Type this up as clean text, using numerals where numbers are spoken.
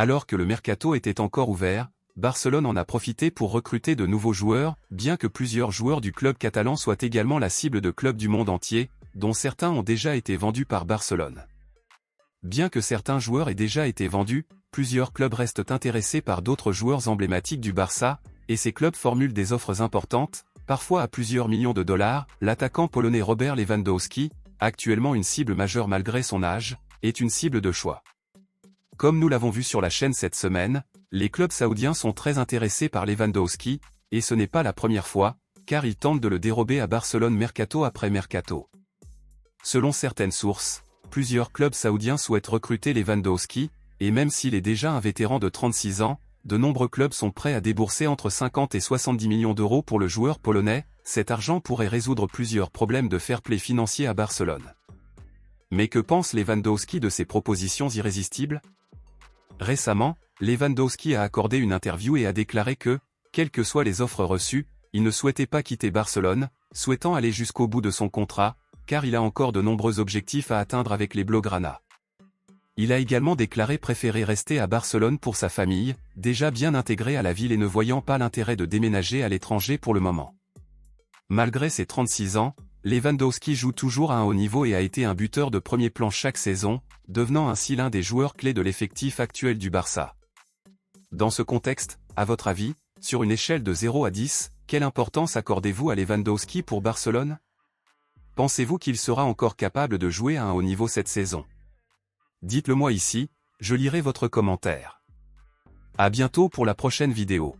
Alors que le mercato était encore ouvert, Barcelone en a profité pour recruter de nouveaux joueurs, bien que plusieurs joueurs du club catalan soient également la cible de clubs du monde entier, dont certains ont déjà été vendus par Barcelone. Bien que certains joueurs aient déjà été vendus, plusieurs clubs restent intéressés par d'autres joueurs emblématiques du Barça, et ces clubs formulent des offres importantes, parfois à plusieurs millions de dollars. L'attaquant polonais Robert Lewandowski, actuellement une cible majeure malgré son âge, est une cible de choix. Comme nous l'avons vu sur la chaîne cette semaine, les clubs saoudiens sont très intéressés par Lewandowski, et ce n'est pas la première fois, car ils tentent de le dérober à Barcelone mercato après mercato. Selon certaines sources, plusieurs clubs saoudiens souhaitent recruter Lewandowski, et même s'il est déjà un vétéran de 36 ans, de nombreux clubs sont prêts à débourser entre 50 et 70 millions d'euros pour le joueur polonais. Cet argent pourrait résoudre plusieurs problèmes de fair play financier à Barcelone. Mais que pense Lewandowski de ces propositions irrésistibles? Récemment, Lewandowski a accordé une interview et a déclaré que, quelles que soient les offres reçues, il ne souhaitait pas quitter Barcelone, souhaitant aller jusqu'au bout de son contrat, car il a encore de nombreux objectifs à atteindre avec les Blaugrana. Il a également déclaré préférer rester à Barcelone pour sa famille, déjà bien intégrée à la ville et ne voyant pas l'intérêt de déménager à l'étranger pour le moment. Malgré ses 36 ans, Lewandowski joue toujours à un haut niveau et a été un buteur de premier plan chaque saison, devenant ainsi l'un des joueurs clés de l'effectif actuel du Barça. Dans ce contexte, à votre avis, sur une échelle de 0 à 10, quelle importance accordez-vous à Lewandowski pour Barcelone? Pensez-vous qu'il sera encore capable de jouer à un haut niveau cette saison? Dites-le moi ici, je lirai votre commentaire. À bientôt pour la prochaine vidéo.